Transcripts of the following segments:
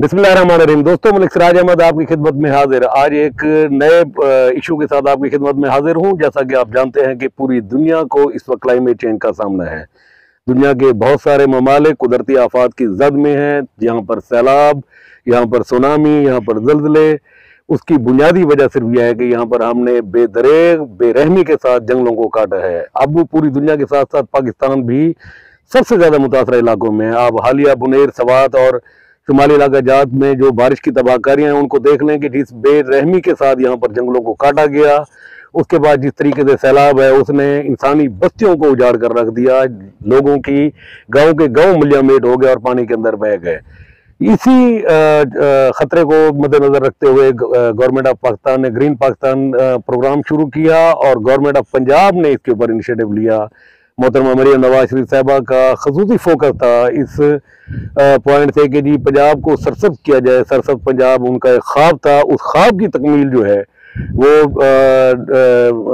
बिस्मिल्लाहिर्रहमानिर्रहीम। दोस्तों, मलिक सिराज अहमद आपकी खिदमत में हाजिर। आज एक नए इशू के साथ आपकी खिदमत में हाजिर हूं। जैसा कि आप जानते हैं कि पूरी दुनिया को इस वक्त क्लाइमेट चेंज का सामना है। दुनिया के बहुत सारे ममालिक कुदरती आफात की जद में हैं। यहाँ पर सैलाब, यहाँ पर सुनामी, यहाँ पर जल्जले। उसकी बुनियादी वजह सिर्फ यह है कि यहाँ पर हमने बेदरेग बेरहमी के साथ जंगलों को काटा है। अब वो पूरी दुनिया के साथ साथ पाकिस्तान भी सबसे ज्यादा मुतासर इलाकों में है। आप हालिया बुनेर, सवात और शुमाली इलाका जात में जो बारिश की तबाहकारियां हैं उनको देख लें कि जिस बेरहमी के साथ यहाँ पर जंगलों को काटा गया, उसके बाद जिस तरीके से सैलाब है उसने इंसानी बस्तियों को उजाड़ कर रख दिया। लोगों की गांव के गांव मुलियामेट हो गए और पानी के अंदर बह गए। इसी खतरे को मद्देनजर रखते हुए गवर्नमेंट ऑफ पाकिस्तान ने ग्रीन पाकिस्तान प्रोग्राम शुरू किया और गवर्नमेंट ऑफ पंजाब ने इसके ऊपर इनिशिएटिव लिया। मोहतरमा मरियम नवाज शरीफ साहबा का खसूसी फोकस था इस पॉइंट से कि जी पंजाब को सरसब्ज किया जाए। सरसब्ज पंजाब उनका एक ख्वाब था। उस ख्वाब की तकमील जो है वो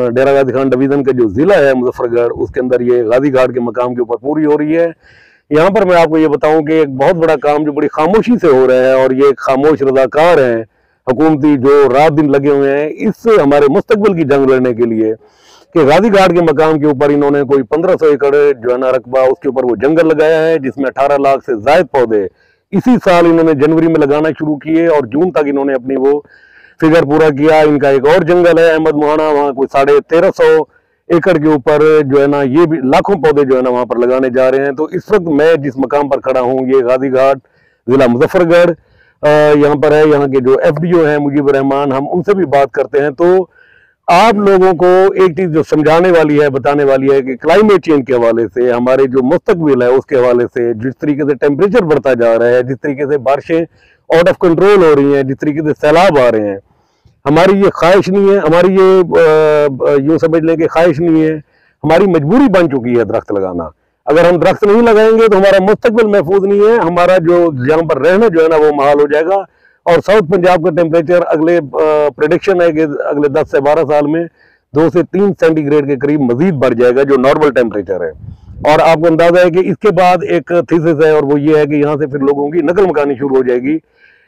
डेरा गाजी खान डिवीजन का जो जिला है मुजफ्फरगढ़, उसके अंदर ये गाजी घाट के मकाम के ऊपर पूरी हो रही है। यहाँ पर मैं आपको ये बताऊं कि एक बहुत बड़ा काम जो बड़ी खामोशी से हो रहा है और ये खामोश रजाकार हैं हुकूमती जो रात दिन लगे हुए हैं इस हमारे मुस्तकबिल की जंग लड़ने के लिए कि गाजी घाट के मकाम के ऊपर इन्होंने कोई 1500 एकड़ जो है ना रकबा, उसके ऊपर वो जंगल लगाया है जिसमें 18 लाख से ज्यादा पौधे इसी साल इन्होंने जनवरी में लगाना शुरू किए और जून तक इन्होंने अपनी वो फिगर पूरा किया। इनका एक और जंगल है अहमद मुहाना, वहाँ कोई 1350 एकड़ के ऊपर जो है ना ये भी लाखों पौधे जो है ना वहां पर लगाने जा रहे हैं। तो इस वक्त मैं जिस मकाम पर खड़ा हूँ ये गाजी घाट जिला मुजफ्फरगढ़ यहाँ पर है। यहाँ के जो FDO हैं मुजीबुर रहमान, हम उनसे भी बात करते हैं। तो आप लोगों को एक चीज जो समझाने वाली है, बताने वाली है कि क्लाइमेट चेंज के हवाले से, हमारे जो मुस्तकबिल है उसके हवाले से, जिस तरीके से टेम्परेचर बढ़ता जा रहा है, जिस तरीके से बारिशें आउट ऑफ कंट्रोल हो रही हैं, जिस तरीके से सैलाब आ रहे हैं, हमारी ये ख्वाहिश नहीं है, हमारी ये यूँ समझ लें कि ख्वाहिश नहीं है, हमारी मजबूरी बन चुकी है दरख्त लगाना। अगर हम दरख्त नहीं लगाएंगे तो हमारा मुस्तकबिल महफूज नहीं है, हमारा जो यहाँ पर रहना जो है ना वो महाल हो जाएगा। और साउथ पंजाब का टेम्परेचर अगले प्रेडिक्शन है कि अगले 10 से 12 साल में 2 से 3 सेंटीग्रेड के करीब मजीद बढ़ जाएगा जो नॉर्मल टेम्परेचर है। और आपको अंदाजा है कि इसके बाद एक थीसिस है और वो ये है कि यहाँ से फिर लोगों की नकल मकानी शुरू हो जाएगी।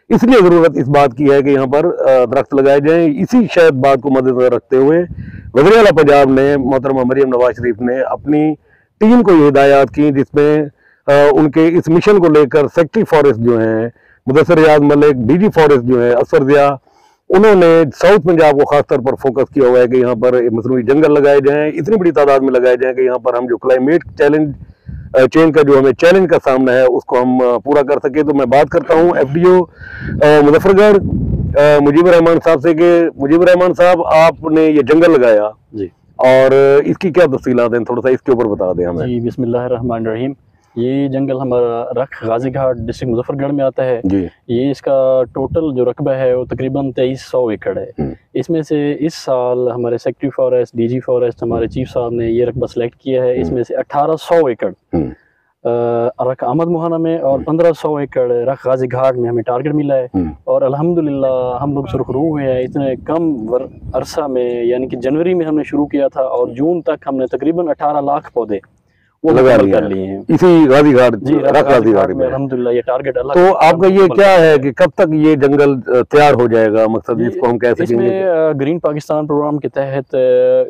इसलिए जरूरत इस बात की है कि यहाँ पर दरख्त लगाए जाएं। इसी शायद बात को मद्देनजर रखते हुए वज़ीर आला पंजाब ने मोहतरमा मरियम नवाज शरीफ ने अपनी टीम को ये हिदायत की जिसमें उनके इस मिशन को लेकर सेक्रेटरी फॉरेस्ट जो हैं मुदस्सिर रियाज मलिक, DG फॉरेस्ट जो है असफर जिया, उन्होंने साउथ पंजाब को खास तौर पर फोकस किया हुआ है कि यहाँ पर मसनूई जंगल लगाए जाएं, इतनी बड़ी तादाद में लगाए जाएं कि यहाँ पर हम जो क्लाइमेट चेंज का जो हमें चैलेंज का सामना है उसको हम पूरा कर सके। तो मैं बात करता हूँ FDO मुजफ्फरगढ़ मुजीबुर रहमान साहब से कि मुजीबुर रहमान साहब, आपने ये जंगल लगाया जी और इसकी क्या तफसीलात हैं, थोड़ा सा इसके ऊपर बता दें हमें। जी, बिस्मिल्लाहिर्रहमानिर्रहीम। ये जंगल हमारा रख गाजी घाट डिस्ट्रिक्ट मुजफ्फरगढ़ में आता है जी। ये इसका टोटल जो रकबा है वो तकरीबन 2300 एकड़ है। इसमें से इस साल हमारे सेक्रेटरी फॉरेस्ट, DG फॉरेस्ट, हमारे चीफ साहब ने ये रकबा सेलेक्ट किया है। इसमें से 1800 एकड़ रख अहमद मुहाना में और 1500 एकड़ रख गाजी घाट में हमें टारगेट मिला है। और अल्हम्दुलिल्लाह हम लोग सुरखरू हुए हैं इतने कम अरसा में, यानी कि जनवरी में हमने शुरू किया था और जून तक हमने तकरीबन 18 लाख पौधे वो लगा लिए हैं इसी गाजी घाट जी गाजी घाट में। अल्हम्दुलिल्लाह ये टारगेट अलग। तो आपका ये क्या है कि कब तक ये जंगल तैयार हो जाएगा, मकसद इसको हम कह सकेंगे? इसमें ग्रीन पाकिस्तान प्रोग्राम के तहत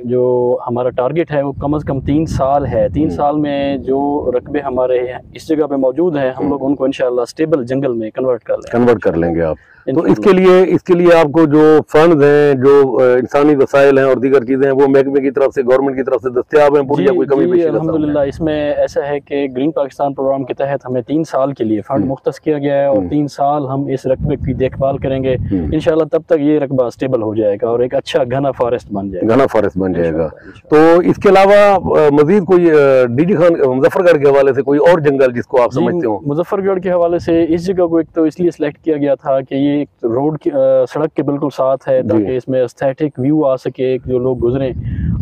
जो हमारा टारगेट है वो कम से कम 3 साल है। 3 साल में जो रकबे हमारे इस जगह पे मौजूद हैं हम लोग उनको इंशाल्लाह स्टेबल जंगल में कन्वर्ट कर लेंगे आप। तो इसके लिए आपको जो फंड हैं, जो इंसानी वसाइल हैं और दीगर चीजें हैं वो महकमे की तरफ से, गवर्नमेंट की तरफ से दस्तयाब हैं पूरी, कोई कमी पेशी? अल्हम्दुलिल्लाह इसमें ऐसा है कि ग्रीन पाकिस्तान प्रोग्राम के तहत हमें 3 साल के लिए फंड मुख्तस किया गया है और 3 साल हम इस रकबे की देखभाल करेंगे इंशाल्लाह। तब तक ये रकबा स्टेबल हो जाएगा और एक अच्छा घना फॉरेस्ट बन जाएगा। तो इसके अलावा मजीद कोई DG खान मुजफ्फरगढ़ के हवाले से कोई और जंगल जिसको आप समझते हो? मुजफ्फरगढ़ के हवाले से इस जगह को एक तो इसलिए सिलेक्ट किया गया था कि एक रोड की सड़क के बिल्कुल साथ है ताकि इसमें एस्थेटिक व्यू आ सके, जो लोग गुजरें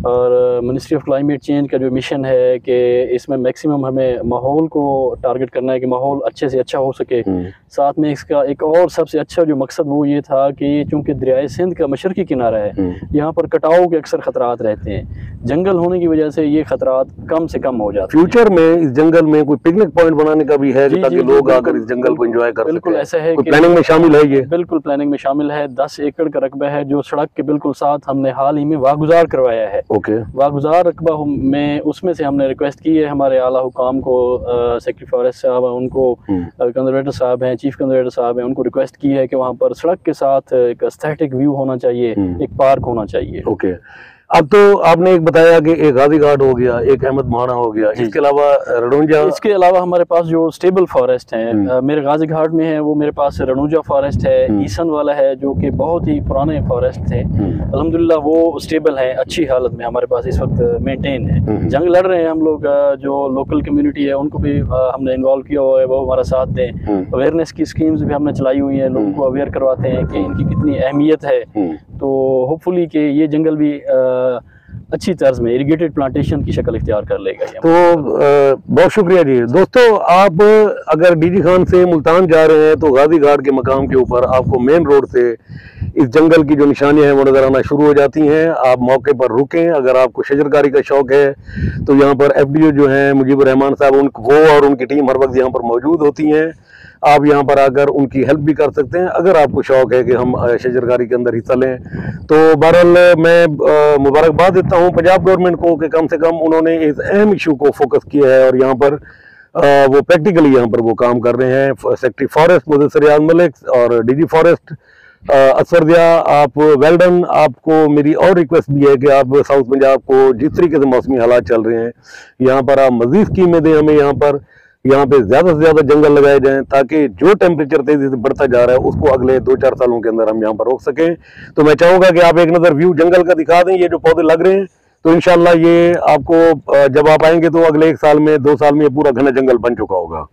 और मिनिस्ट्री ऑफ क्लाइमेट चेंज का जो मिशन है कि इसमें मैक्सिमम हमें माहौल को टारगेट करना है कि माहौल अच्छे से अच्छा हो सके। साथ में इसका एक और सबसे अच्छा जो मकसद वो ये था कि चूँकि दरियाए सिंध का मशरकी किनारा है, यहाँ पर कटाव के अक्सर ख़तरात रहते हैं। जंगल होने की वजह से ये ख़तरात कम से कम हो जाते हैं। फ्यूचर में इस जंगल में कोई पिकनिक पॉइंट बनाने का भी है ताकि लोग आकर इस जंगल को एंजॉय कर सकें? बिल्कुल ऐसा है कि प्लानिंग में शामिल है ये? बिल्कुल प्लानिंग में शामिल है। 10 एकड़ का रकबा है जो सड़क के बिल्कुल साथ हमने हाल ही में वागुजार करवाया है। ओके। वागुजार रकबा में उसमें से हमने रिक्वेस्ट की है हमारे आला हुकाम को, सेक्रेटरी फॉरेस्ट साहब हैं उनको, कंजर्वेटर साहब हैं, चीफ कंजर्वेटर साहब हैं, उनको रिक्वेस्ट की है कि वहाँ पर सड़क के साथ एक एस्थेटिक व्यू होना चाहिए, एक पार्क होना चाहिए। ओके। अब तो आपने एक बताया कि एक गाजी घाट हो गया, एक अहमद माना हो गया, इसके अलावा रणुजा? इसके अलावा हमारे पास जो स्टेबल फॉरेस्ट हैं मेरे गाजी घाट में है, वो मेरे पास रणुजा फॉरेस्ट है, ईसन वाला है जो कि बहुत ही पुराने फॉरेस्ट थे। अल्हम्दुलिल्लाह वो स्टेबल है, अच्छी हालत में हमारे पास इस वक्त मेंटेन है। जंग लड़ रहे हैं हम लोग, जो लोकल कम्युनिटी है उनको भी हमने इन्वॉल्व किया हुआ है, वो हमारा साथ दें। अवेयरनेस की स्कीम्स भी हमने चलाई हुई हैं, लोगों को अवेयर करवाते हैं कि इनकी कितनी अहमियत है। तो होपफुली कि ये जंगल भी अच्छी तर्ज में इरिगेटेड प्लांटेशन की शक्ल इख्तियार कर लेगा। तो बहुत शुक्रिया जी। दोस्तों, आप अगर डीजी खान से मुल्तान जा रहे हैं तो गाजी घाट के मकाम के ऊपर आपको मेन रोड से इस जंगल की जो निशानियां हैं वो नजर आना शुरू हो जाती हैं। आप मौके पर रुकें। अगर आपको शजरकारी का शौक है तो यहाँ पर FDO जो हैं मुजीबुर रहमान साहब, वो और उनकी टीम हर वक्त यहाँ पर मौजूद होती हैं। आप यहाँ पर आकर उनकी हेल्प भी कर सकते हैं अगर आपको शौक है कि हम शजरकारी के अंदर हिस्सा लें। तो बहरहाल मैं मुबारकबाद देता हूँ पंजाब गवर्नमेंट को कि कम से कम उन्होंने इस अहम इशू को फोकस किया है और यहाँ पर वो प्रैक्टिकली यहाँ पर वो काम कर रहे हैं। सेक्रेटरी फॉरेस्ट मुदस्सिर रियाज मलिक और DG फॉरेस्ट असफर दिया, आप वेल डन। आपको मेरी और रिक्वेस्ट भी है कि आप साउथ पंजाब को जिस तरीके से मौसमी हालात चल रहे हैं यहाँ पर आप मजीद स्कीमें दें हमें। यहाँ पे ज़्यादा से ज़्यादा जंगल लगाए जाएं ताकि जो टेम्परेचर तेजी से बढ़ता जा रहा है उसको अगले 2-4 सालों के अंदर हम यहाँ पर रोक सकें। तो मैं चाहूँगा कि आप एक नज़र व्यू जंगल का दिखा दें। ये जो पौधे लग रहे हैं तो इंशाल्लाह ये आपको जब आप आएंगे तो अगले 1 साल में 2 साल में ये पूरा घना जंगल बन चुका होगा।